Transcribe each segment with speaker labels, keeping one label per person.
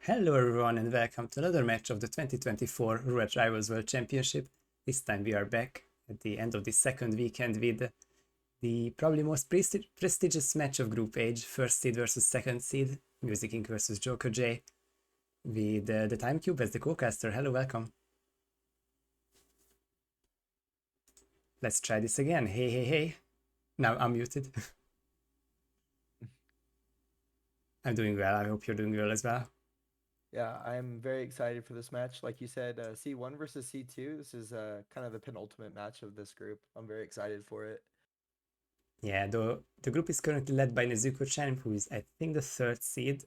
Speaker 1: Hello everyone and welcome to another match of the 2024 Roulette Rivals World Championship. This time we are back at the end of the second weekend with the probably most prestigious match of Group H, first seed versus second seed, Music Inc. versus Jokerj, with the Time Cube as the co-caster. Hello, welcome. Let's try this again. Hey, hey, hey. Now I'm muted. I'm doing well. I hope you're doing well as well.
Speaker 2: Yeah, I'm very excited for this match. Like you said, C1 versus C2. This is kind of the penultimate match of this group. I'm very excited for it.
Speaker 1: Yeah, the group is currently led by Jokerj, who is, I think, the third seed.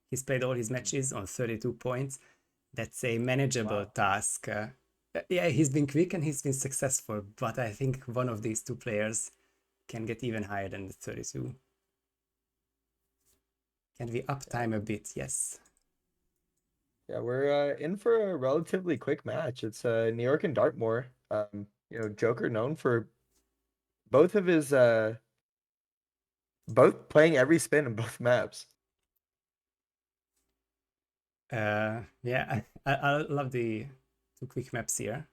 Speaker 1: He's played all his matches on 32 points. That's a manageable task. Yeah, he's been quick and he's been successful, but I think one of these two players can get even higher than the 32. Can we up time a bit? Yes.
Speaker 2: Yeah, we're in for a relatively quick match. It's New York and Dartmoor. Joker known for both of his both playing every spin in both maps.
Speaker 1: Yeah, I love the two quick maps here.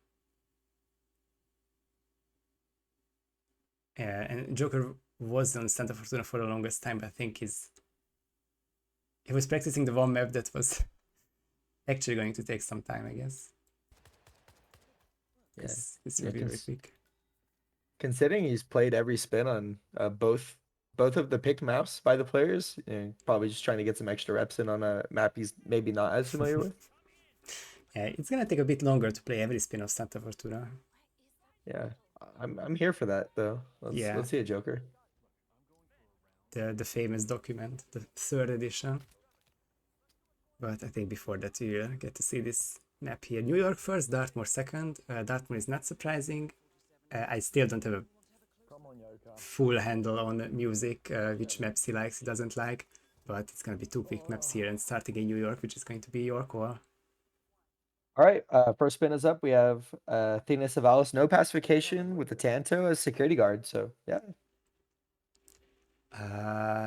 Speaker 1: And Joker was on Santa Fortuna for the longest time, but I think he was practicing the one map that was actually going to take some time, I guess.
Speaker 2: Yeah,
Speaker 1: This will be very quick.
Speaker 2: Considering he's played every spin on both of the picked maps by the players, probably just trying to get some extra reps in on a map he's maybe not as familiar with.
Speaker 1: Yeah, it's gonna take a bit longer to play every spin of Santa Fortuna.
Speaker 2: Yeah, I'm here for that though. Let's see a Joker.
Speaker 1: The famous document, the third edition. But I think before that we will get to see this map here. New York first, Dartmoor second. Dartmoor is not surprising. I still don't have a full handle on music, which maps he likes, he doesn't like. But it's gonna be two quick maps here and starting in New York, which is going to be your call.
Speaker 2: All right, first spin is up. We have Athena Savalas, no pacification with the Tanto as security guard. So yeah.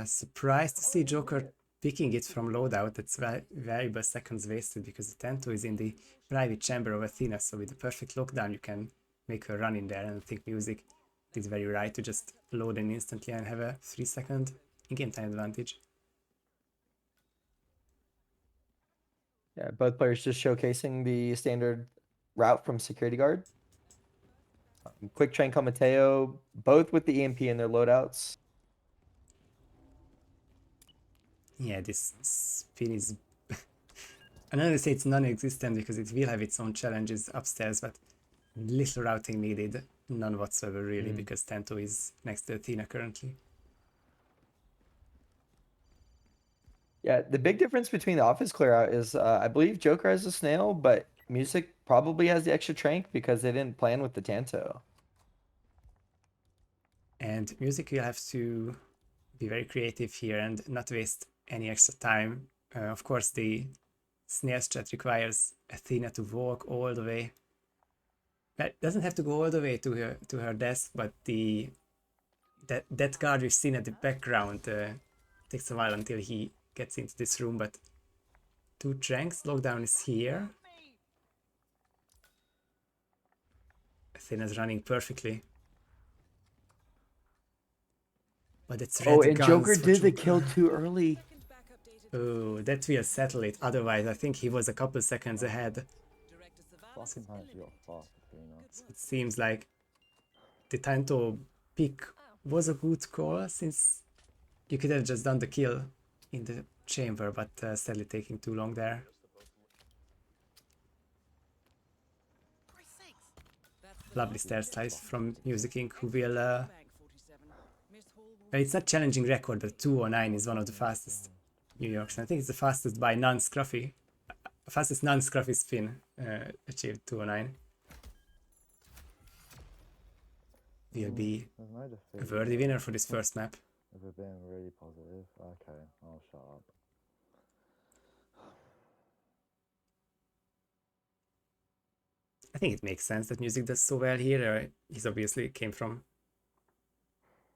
Speaker 1: Surprised to see Joker picking it from loadout. That's valuable seconds wasted because the Tanto is in the private chamber of Athena. So with the perfect lockdown, you can make her run in there. And I think music is very right to just load in instantly and have a 3-second in-game time advantage.
Speaker 2: Yeah, both players just showcasing the standard route from security guard. Quick train Mateo, both with the EMP in their loadouts.
Speaker 1: Yeah, this spin is... I'm not going to say it's non-existent because it will have its own challenges upstairs, but little routing needed. None whatsoever, really, because Tanto is next to Athena currently.
Speaker 2: Yeah, the big difference between the office clear out is I believe Joker has a snail, but Music probably has the extra trank because they didn't plan with the Tanto.
Speaker 1: And music will have to be very creative here and not waste any extra time. Of course, the snail strat requires Athena to walk all the way. That doesn't have to go all the way to her desk, but that guard we've seen at the background takes a while until he gets into this room. But two tranks, lockdown is here. Athena's running perfectly. But it's red
Speaker 2: and
Speaker 1: guns
Speaker 2: Joker
Speaker 1: for
Speaker 2: did the
Speaker 1: Joker.
Speaker 2: kill too early.
Speaker 1: Oh, that will settle it. Otherwise, I think he was a couple seconds ahead. So it seems like the Tanto pick was a good call since you could have just done the kill in the chamber, but sadly taking too long there. Lovely stair slice from Music Inc. who will... it's not challenging record, but 209 is one of the fastest New Yorks. And I think it's the fastest by non-scruffy. Fastest non-scruffy spin achieved 209. Will be a worthy winner for this first map.
Speaker 3: If we're being really positive, okay, I'll shut up.
Speaker 1: I think it makes sense that music does so well here. He's obviously came from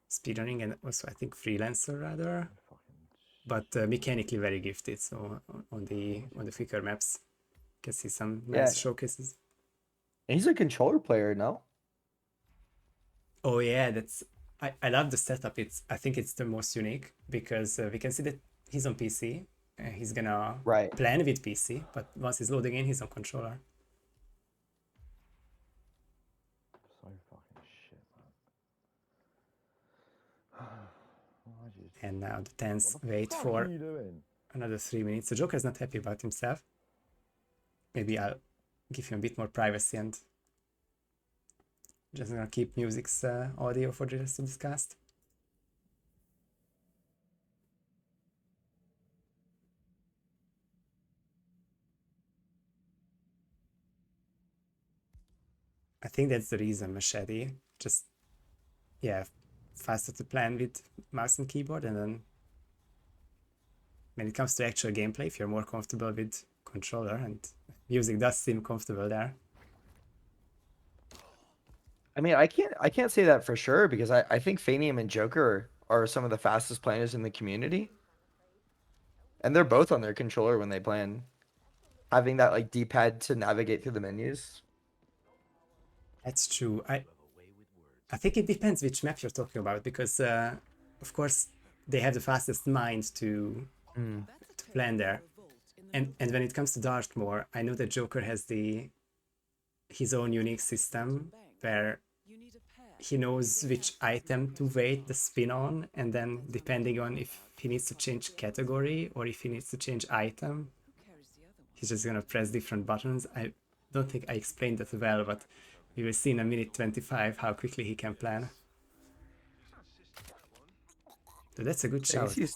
Speaker 1: speedrunning and also I think freelancer rather. but mechanically very gifted. So on the quicker maps, you can see some
Speaker 2: Yeah.
Speaker 1: nice showcases.
Speaker 2: And he's a controller player, no?
Speaker 1: Oh yeah, I love the setup. I think it's the most unique because we can see that he's on PC. He's gonna
Speaker 2: Right.
Speaker 1: plan with PC, but once he's loading in, he's on controller.
Speaker 3: So fucking shit, man. Why'd you-
Speaker 1: And now the Tens
Speaker 3: What the
Speaker 1: wait
Speaker 3: fuck
Speaker 1: for
Speaker 3: are you doing?
Speaker 1: another 3 minutes. So Joker's not happy about himself. Maybe I'll give him a bit more privacy and just gonna keep music's audio for the rest of this cast. I think that's the reason Machete just, yeah, faster to plan with mouse and keyboard, and then when it comes to actual gameplay, if you're more comfortable with controller, and music does seem comfortable there.
Speaker 2: I mean, I can't say that for sure because I think Fanium and Joker are some of the fastest planners in the community. And they're both on their controller when they plan. Having that like D-pad to navigate through the menus.
Speaker 1: That's true. I think it depends which map you're talking about, because of course they have the fastest mind to plan there. And when it comes to Dartmoor, I know that Joker has his own unique system where he knows which item to wait the spin on, and then depending on if he needs to change category or if he needs to change item, he's just gonna press different buttons. I don't think I explained that well, but we will see in a minute 25 how quickly he can plan. So that's a good shout.
Speaker 2: You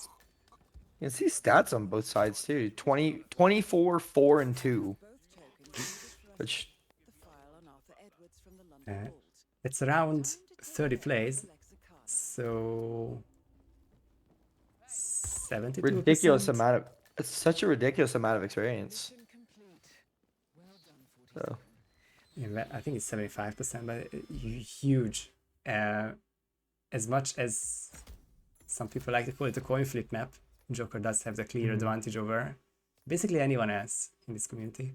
Speaker 2: can see stats on both sides too. 24, 4, and 2. Which
Speaker 1: It's around 30 plays, so 72%.
Speaker 2: ridiculous amount of it's such a ridiculous amount of experience. So
Speaker 1: Yeah, I think it's 75%, but huge. As much as some people like to call it a coin flip map, Joker does have the clear advantage over basically anyone else in this community.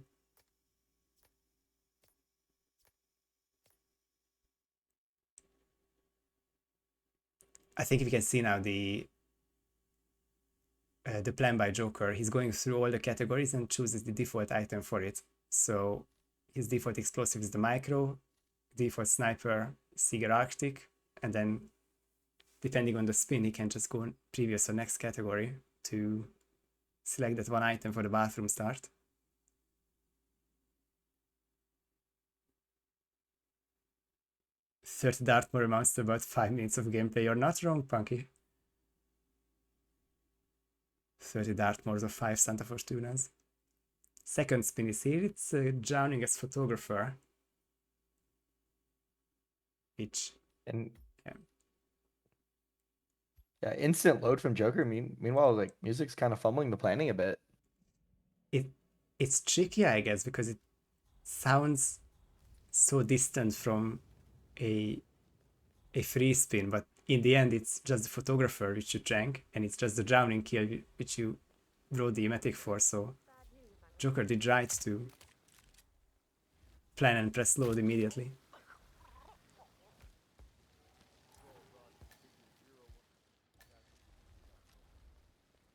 Speaker 1: I think if you can see now the plan by Joker, he's going through all the categories and chooses the default item for it. So his default explosive is the micro, default sniper, Seeger Arctic, and then depending on the spin, he can just go on previous or next category to select that one item for the bathroom start. "30 Dartmoor amounts to about 5 minutes of gameplay. You're not wrong, Punky. 30 Dartmoors of 5 Santa Fortunas. Second spin is here. It's drowning as photographer. Which,
Speaker 2: and
Speaker 1: yeah.
Speaker 2: Yeah, instant load from Joker. Meanwhile, like music's kind of fumbling the planning a bit.
Speaker 1: It's tricky, I guess, because it sounds so distant from a free spin, but in the end it's just the photographer which you drank, and it's just the drowning kill which you wrote the emetic for, so Joker did right to plan and press load immediately.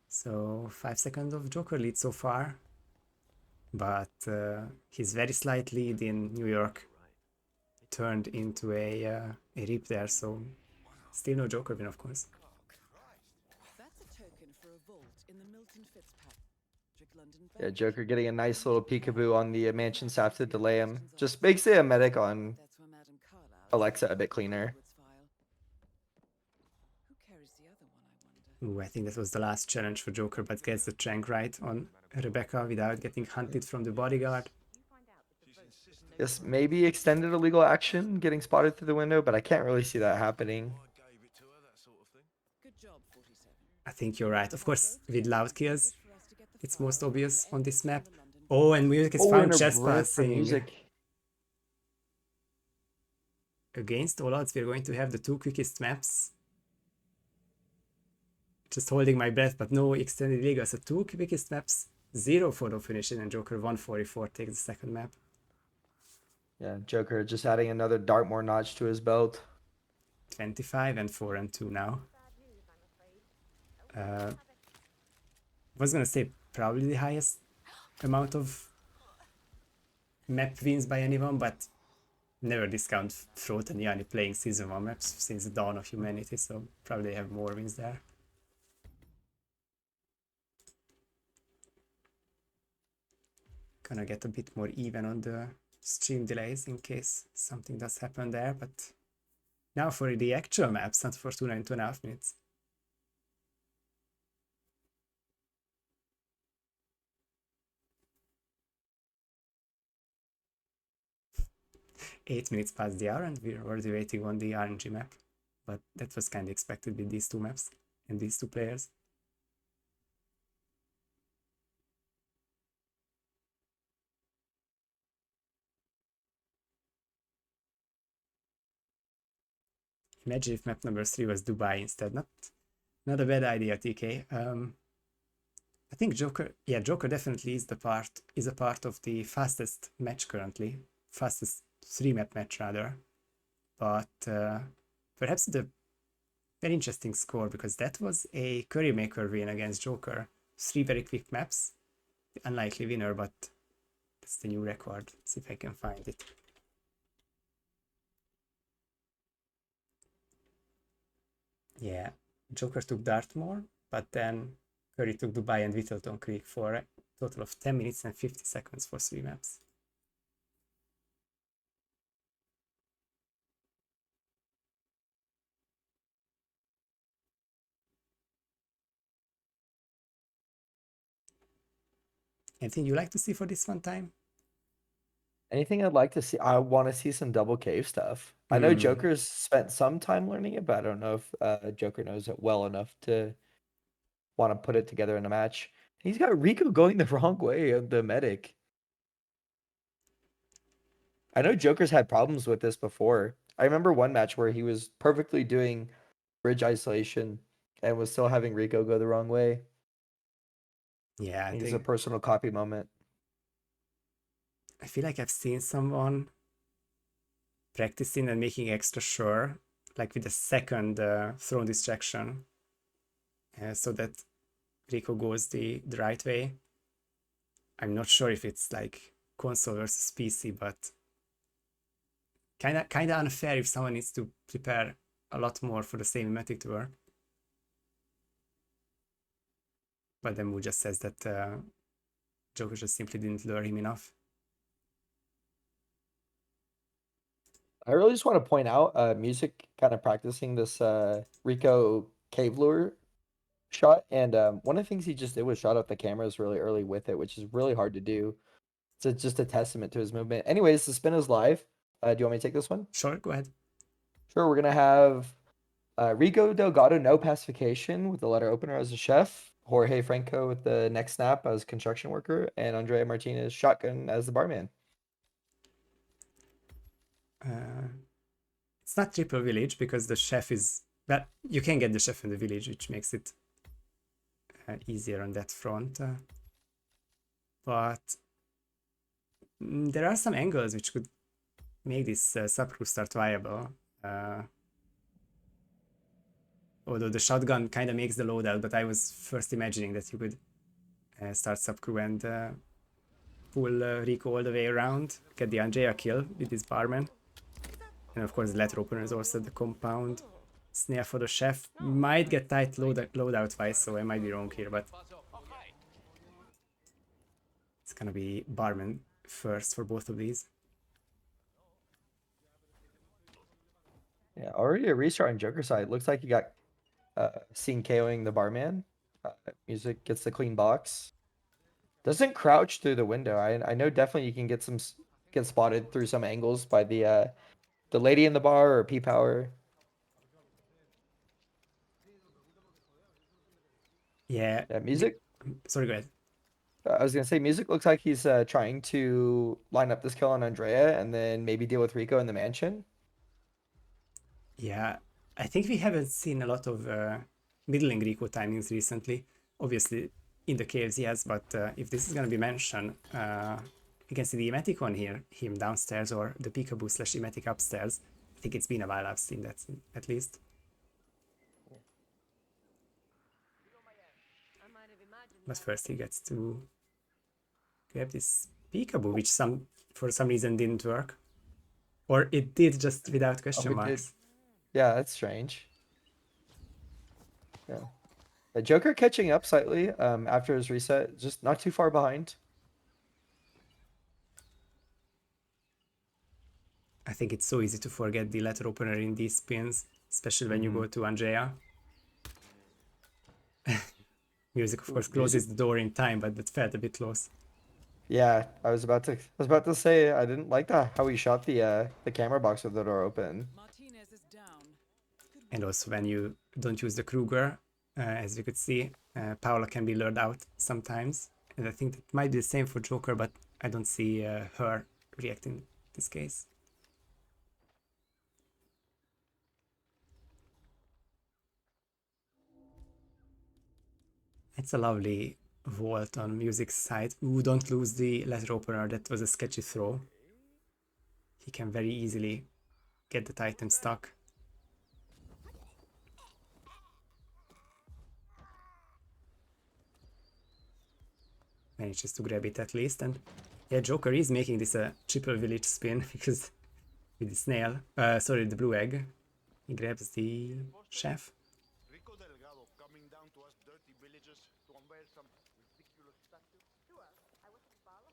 Speaker 1: So 5 seconds of Joker lead so far, but his very slight lead in New York turned into a rip there, so still no Joker win, of course.
Speaker 2: Yeah, Joker getting a nice little peekaboo on the mansion staff to delay him. Just makes the medic on Alexa a bit cleaner.
Speaker 1: Ooh, I think that was the last challenge for Joker, but gets the trank right on Rebecca without getting hunted from the bodyguard.
Speaker 2: Yes, maybe extended illegal action, getting spotted through the window, but I can't really see that happening.
Speaker 1: I think you're right. Of course, with loud kills, it's most obvious on this map. Oh, and music is found
Speaker 2: and a
Speaker 1: chest
Speaker 2: break for
Speaker 1: passing.
Speaker 2: music.
Speaker 1: Against all odds, we're going to have the two quickest maps just holding my breath, but no extended legal. So 2 quickest maps, 0 photo finishes, and Joker 144 takes the second map.
Speaker 2: Yeah, Joker just adding another Dartmoor notch to his belt.
Speaker 1: 25 and 4 and 2 now. Was gonna say probably the highest amount of map wins by anyone, but never discount Frot and Yanni playing Season 1 maps since the dawn of humanity, so probably have more wins there. Gonna get a bit more even on the stream delays in case something does happen there, but now for the actual maps, not Fortuna in 2.5 minutes. Eight minutes past the hour and we're already waiting on the RNG map, but that was kind of expected with these two maps and these two players. Imagine if map number 3 was Dubai instead. Not a bad idea, TK. I think Joker definitely is a part of the fastest match currently, fastest 3-map match rather, but perhaps the very interesting score, because that was a curry maker win against Joker. 3 very quick maps, the unlikely winner, but that's the new record. Let's see if I can find it. Yeah, Joker took Dartmoor, but then Curry took Dubai and Whittleton Creek for a total of 10 minutes and 50 seconds for 3 maps. Anything you like to see for this one time?
Speaker 2: Anything I'd like to see? I want to see some double cave stuff. I know Joker's spent some time learning it, but I don't know if Joker knows it well enough to want to put it together in a match. He's got Rico going the wrong way of the medic. I know Joker's had problems with this before. I remember one match where he was perfectly doing bridge isolation and was still having Rico go the wrong way.
Speaker 1: Yeah,
Speaker 2: I think it's a personal copy moment.
Speaker 1: I feel like I've seen someone practicing and making extra sure, like with a second thrown distraction, so that Rico goes the right way. I'm not sure if it's like console versus PC, but kinda unfair if someone needs to prepare a lot more for the same mimetic to work. But then Mu just says that Joker just simply didn't lure him enough.
Speaker 2: I really just want to point out music kind of practicing this Rico cave lure shot, and one of the things he just did was shot up the cameras really early with it, which is really hard to do. It's just a testament to his movement. Anyways, the spin is live. Do you want me to take this one?
Speaker 1: Sure, go ahead.
Speaker 2: Sure, we're gonna have Rico Delgado, no pacification with the letter opener as a chef, Jorge Franco with the next snap as construction worker, and Andrea Martinez shotgun as the barman.
Speaker 1: It's not triple village because the chef is, but you can get the chef in the village, which makes it easier on that front. But there are some angles which could make this subcrew start viable. Although the shotgun kind of makes the loadout, but I was first imagining that you could start subcrew and pull Rico all the way around, get the Andrea kill with this barman. And of course the letter opener is also the compound. Snare for the chef. Might get tight loadout wise, so I might be wrong here, but it's gonna be barman first for both of these.
Speaker 2: Yeah, already a restart on Joker side. Looks like you got seen KOing the barman. Music gets the clean box. Doesn't crouch through the window. I know definitely you can get spotted through some angles by the lady in the bar or P Power.
Speaker 1: Yeah.
Speaker 2: Music.
Speaker 1: Sorry, go ahead.
Speaker 2: I was gonna say music looks like he's trying to line up this kill on Andrea and then maybe deal with Rico in the mansion.
Speaker 1: Yeah, I think we haven't seen a lot of middling Rico timings recently. Obviously, in the caves, yes, but if this is going to be mentioned, you can see the Emetic on here, him downstairs, or the Peekaboo / Emetic upstairs. I think it's been a while I've seen that, at least. But first he gets to grab this Peekaboo, which for some reason didn't work. Or it did, just without question marks.
Speaker 2: Yeah, that's strange. Yeah. The Joker catching up slightly after his reset, just not too far behind.
Speaker 1: I think it's so easy to forget the letter opener in these spins, especially when you go to Andrea. Music, of course, closes the door in time, but that felt a bit close.
Speaker 2: Yeah, I was about to say I didn't like how he shot the camera box with the door open.
Speaker 1: And also when you don't use the Kruger, as you could see, Paula can be lured out sometimes. And I think that might be the same for Joker, but I don't see her reacting in this case. It's a lovely vault on Music's side. Ooh, don't lose the letter opener. That was a sketchy throw. He can very easily get the Titan stuck. Manages to grab it at least, and yeah, Joker is making this a triple village spin because with the snail, sorry, the blue egg, he grabs the chef.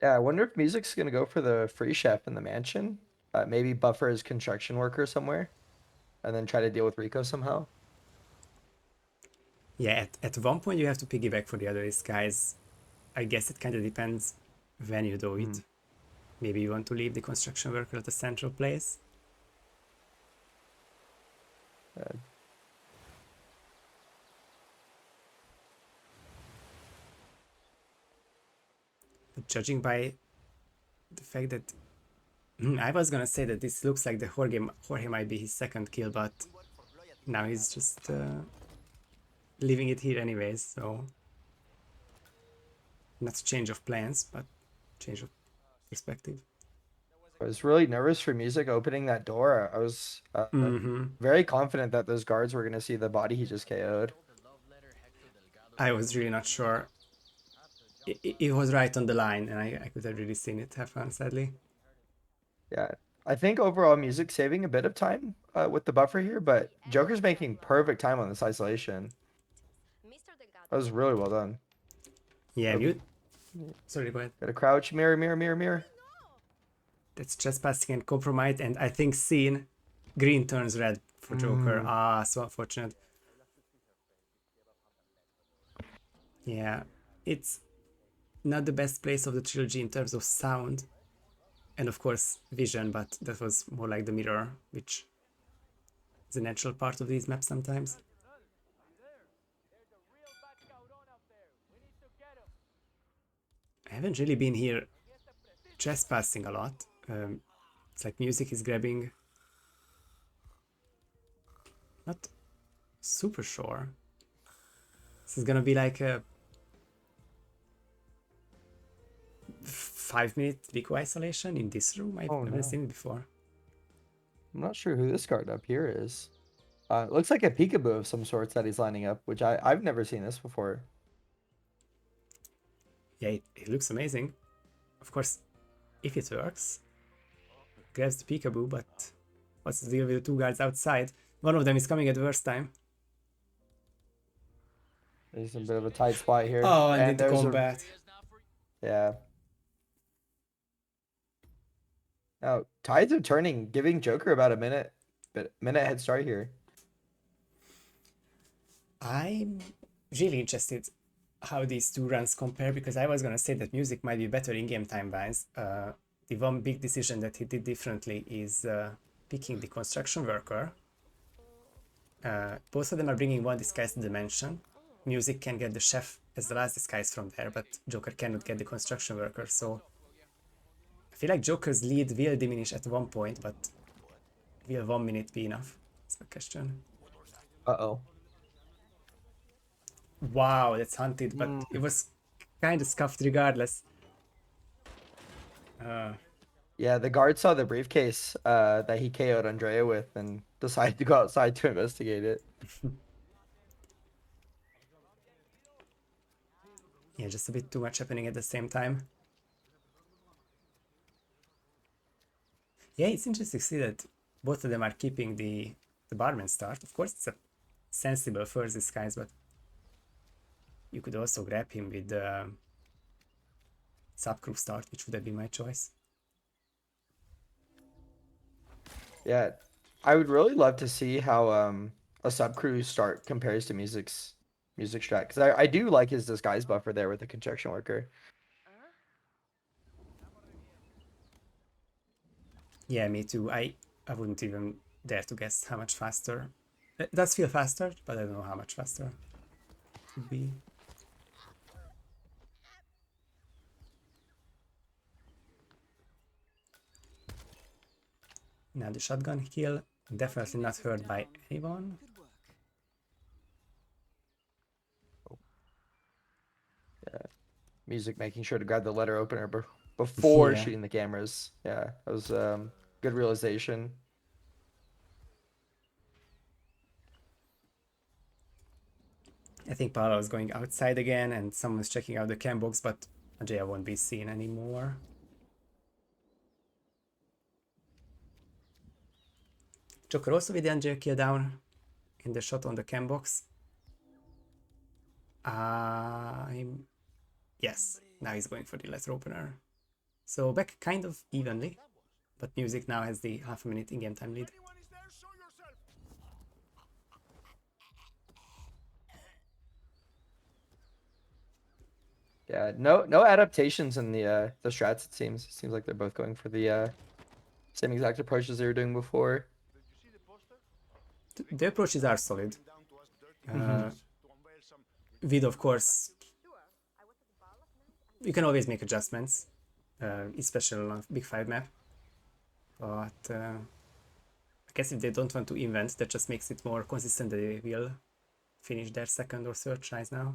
Speaker 2: Yeah, I wonder if Music's gonna go for the free chef in the mansion. Maybe buffer his construction worker somewhere, and then try to deal with Rico somehow.
Speaker 1: Yeah, at one point you have to piggyback for the other guys. I guess it kind of depends when you do it. Maybe you want to leave the construction worker at the central place. But judging by the fact that I was gonna say that this looks like the Jorge might be his second kill, but now he's just leaving it here anyways, so not change of plans, but change of perspective.
Speaker 2: I was really nervous for Music opening that door. I was very confident that those guards were gonna see the body he just KO'd.
Speaker 1: I was really not sure. It was right on the line, and I could have really seen it happen, sadly.
Speaker 2: Yeah, I think overall Music saving a bit of time with the buffer here, but Joker's making perfect time on this isolation. That was really well done.
Speaker 1: Yeah, you. Sorry, go ahead.
Speaker 2: Got a crouch, mirror, mirror, mirror, mirror.
Speaker 1: That's trespassing and compromise, and I think seen green turns red for Joker. Ah, so unfortunate. Yeah, it's not the best place of the trilogy in terms of sound, and of course vision, but that was more like the mirror, which is a natural part of these maps sometimes. I haven't really been here trespassing a lot. It's like Music is grabbing. Not super sure. This is gonna be like a 5-minute Rico isolation in this room. I've never seen it before.
Speaker 2: I'm not sure who this guard up here is. It looks like a peekaboo of some sorts that he's lining up, which I've never seen this before.
Speaker 1: Yeah, it looks amazing. Of course, if it works, grabs the peekaboo, but what's the deal with the two guards outside? One of them is coming at the worst time.
Speaker 2: There's a bit of a tight spot here.
Speaker 1: Oh, and into
Speaker 2: there's
Speaker 1: combat.
Speaker 2: Yeah. Now, tides are turning, giving Joker about a minute head start here.
Speaker 1: I'm really interested how these two runs compare, because I was gonna say that Music might be better in game time wise. The one big decision that he did differently is picking the construction worker. Both of them are bringing one disguise to Dimension. Music can get the chef as the last disguise from there, but Joker cannot get the construction worker, so I feel like Joker's lead will diminish at one point, but will 1 minute be enough? That's the question.
Speaker 2: Uh-oh.
Speaker 1: Wow, that's hunted, but it was kind of scuffed regardless.
Speaker 2: Yeah, the guard saw the briefcase that he KO'd Andrea with and decided to go outside to investigate it.
Speaker 1: Yeah, just a bit too much happening at the same time. Yeah, it's interesting to see that both of them are keeping the barman start. Of course, it's a sensible first disguise, but you could also grab him with the subcrew start, which would have been my choice.
Speaker 2: Yeah, I would really love to see how a subcrew start compares to music strat, because I do like his disguise buffer there with the construction worker.
Speaker 1: Yeah, me too. I wouldn't even dare to guess how much faster. It does feel faster, but I don't know how much faster it would be. Now the shotgun kill, definitely not heard by anyone.
Speaker 2: Music making sure to grab the letter opener before
Speaker 1: Yeah,
Speaker 2: shooting the cameras. Yeah, that was good realization.
Speaker 1: I think Paolo is going outside again and someone's checking out the cam box, but Ajaya won't be seen anymore. Joker also with the Angel kill down in the shot on the cam box. Yes, now he's going for the letter opener. So back kind of evenly, but Music now has the half a minute in-game time lead.
Speaker 2: Yeah, no adaptations in the strats. It seems like they're both going for the same exact approach as they were doing before.
Speaker 1: The approaches are solid. With, of course, you can always make adjustments, especially on a big 5 map. But I guess if they don't want to invent, that just makes it more consistent that they will finish their second or third tries now.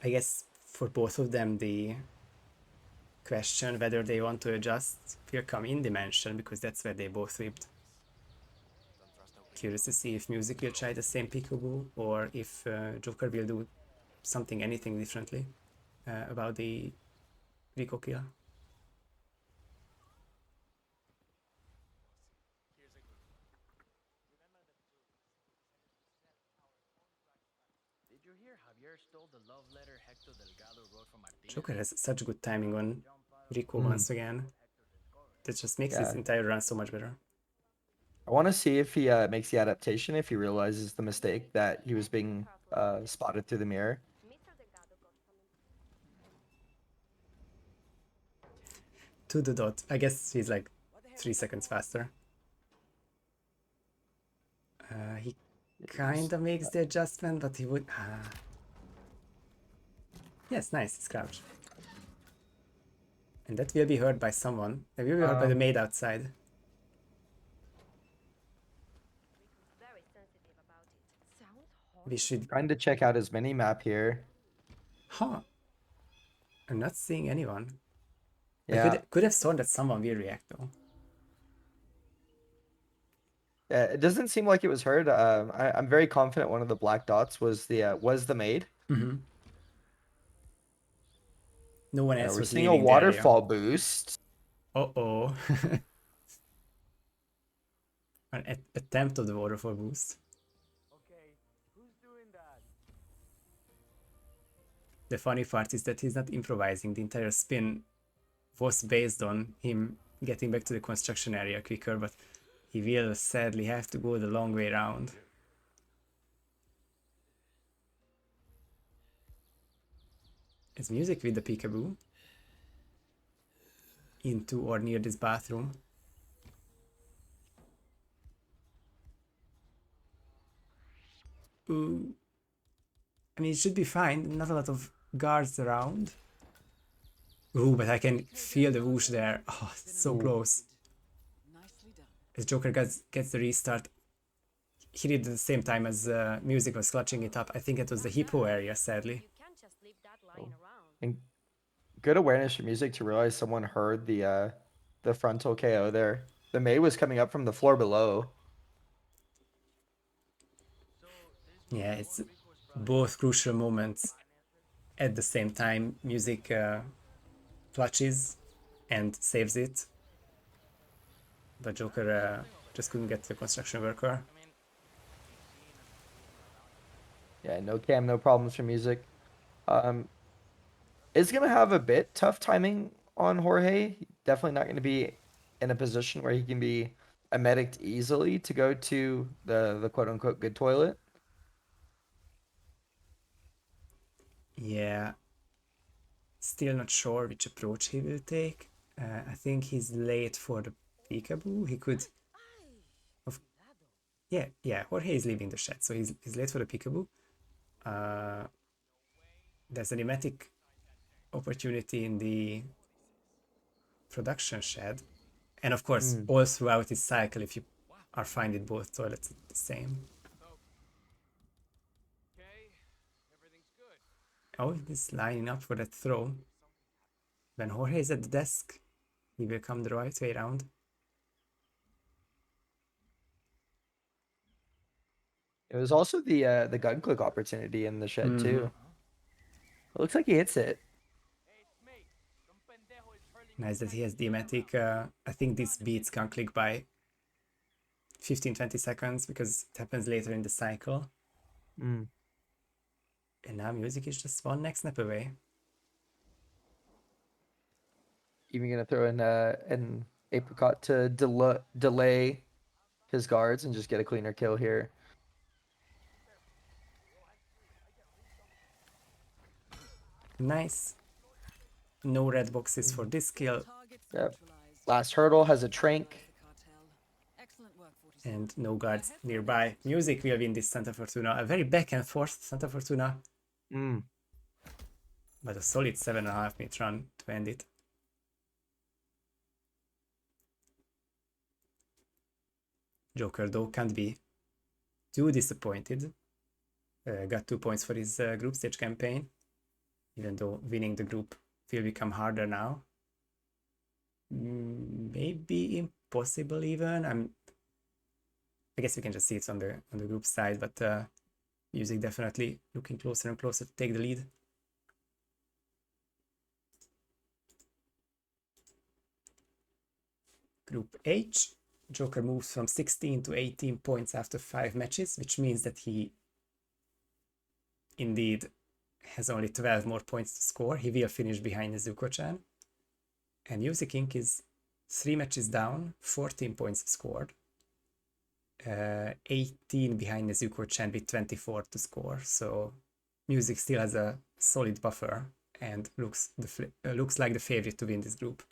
Speaker 1: I guess for both of them, the question whether they want to adjust will come in Dimension, because that's where they both lived. Curious to see if Music will try the same peekaboo, or if Joker will do anything differently about the Rico kill. Joker has such good timing on Rico once again. That just makes his entire run so much better.
Speaker 2: I want to see if he makes the adaptation, if he realizes the mistake that he was being spotted through the mirror.
Speaker 1: To the dot. I guess he's like 3 seconds faster. He kinda makes the adjustment, but he would... Yes, nice, it's crouch. And that will be heard by someone. It will be heard by the maid outside. We should...
Speaker 2: Trying to check out his mini map here.
Speaker 1: Huh. I'm not seeing anyone.
Speaker 2: Yeah.
Speaker 1: I could have thought that someone will react though.
Speaker 2: Yeah, it doesn't seem like it was heard. I'm very confident one of the black dots was the maid.
Speaker 1: No one else
Speaker 2: We're
Speaker 1: was
Speaker 2: seeing a
Speaker 1: leaving the area.
Speaker 2: waterfall boost.
Speaker 1: Uh-oh. An attempt of the waterfall boost. The funny part is that he's not improvising. The entire spin was based on him getting back to the construction area quicker, but he will sadly have to go the long way around. Is Music with the peekaboo into or near this bathroom? Ooh. I mean, it should be fine. Not a lot of guards around. Ooh, but I can feel the whoosh there. Oh, it's so close. As Joker gets the restart, he did at the same time as Music was clutching it up. I think it was the hippo area, sadly.
Speaker 2: And good awareness from Music to realize someone heard the frontal KO there. The May was coming up from the floor below.
Speaker 1: Yeah, it's both crucial moments at the same time. Music clutches and saves it, but Joker just couldn't get the construction worker.
Speaker 2: Yeah, no cam, no problems for Music. Is gonna have a bit tough timing on Jorge. Definitely not gonna be in a position where he can be a medic easily to go to the quote unquote good toilet.
Speaker 1: Yeah, still not sure which approach he will take. I think he's late for the peekaboo. He could... Yeah, Jorge is leaving the shed, so he's late for the peekaboo. There's a pneumatic opportunity in the production shed. And of course, all throughout his cycle, if you are finding both toilets the same. Oh, he's lining up for that throw. When Jorge is at the desk, he will come the right way around.
Speaker 2: It was also the gun click opportunity in the shed too. It looks like he hits it.
Speaker 1: Nice that he has Dematic. I think this beats gun click by 15-20 seconds because it happens later in the cycle. And now Music is just one next snap away.
Speaker 2: Even gonna throw in an apricot to delay his guards and just get a cleaner kill here.
Speaker 1: Nice. No red boxes for this kill.
Speaker 2: Yep. Last hurdle has a trank.
Speaker 1: And no guards nearby. Music will win this Santa Fortuna. A very back and forth Santa Fortuna. But a solid 7.5-minute run to end it. Joker though can't be too disappointed. Got 2 points for his group stage campaign. Even though winning the group will become harder now. Maybe impossible even. I guess we can just see it on the group side, but Music definitely looking closer and closer to take the lead. Group H, Joker moves from 16 to 18 points after 5 matches, which means that he indeed has only 12 more points to score. He will finish behind Nezuko-chan. And Music Inc. is 3 matches down, 14 points scored. 18 behind Nezuko-chan with 24 to score. So Music still has a solid buffer and looks like the favorite to win this group.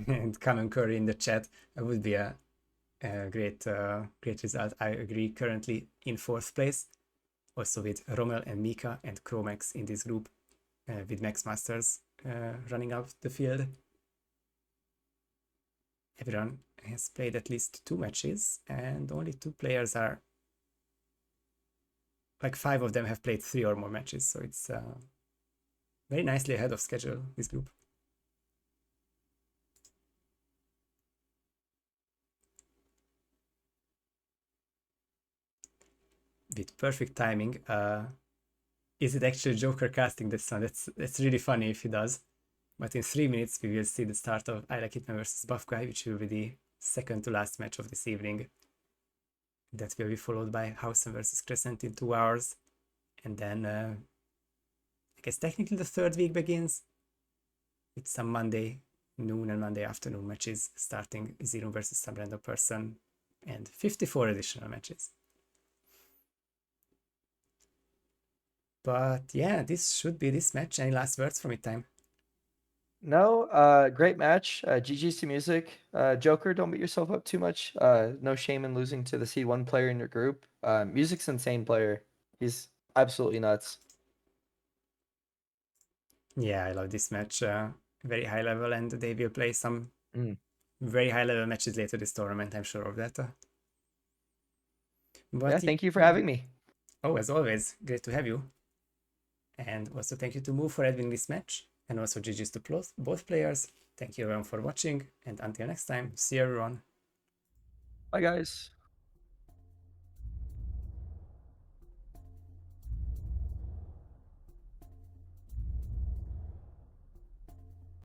Speaker 1: And Common Curry in the chat would be a great result. I agree. Currently in 4th place, also with Rommel and Mika and Chromex in this group, with Max Masters running out the field. Everyone has played at least 2 matches, and only 2 players are, like 5 of them have played 3 or more matches, so it's very nicely ahead of schedule, this group. With perfect timing. Is it actually Joker casting this one? That's really funny if he does. But in 3 minutes we will see the start of I Like Hitman vs Buff Guy, which will be the second to last match of this evening. That will be followed by Hausen vs Crescent in 2 hours. And then I guess technically the 3rd week begins with some Monday noon and Monday afternoon matches, starting Zero vs some random person and 54 additional matches. But yeah, this should be this match. Any last words from it time?
Speaker 2: No, great match. GG's to Music. Joker, don't beat yourself up too much. No shame in losing to the C1 player in your group. Music's insane player. He's absolutely nuts.
Speaker 1: Yeah, I love this match. Very high level, and they will play some
Speaker 2: Mm.
Speaker 1: very high level matches later this tournament. I'm sure of that. But
Speaker 2: Yeah, thank you for having me.
Speaker 1: Oh, as always, great to have you. And also thank you to Move for having this match, and also GG's to both players. Thank you everyone for watching, and until next time, see you everyone.
Speaker 2: Bye, guys.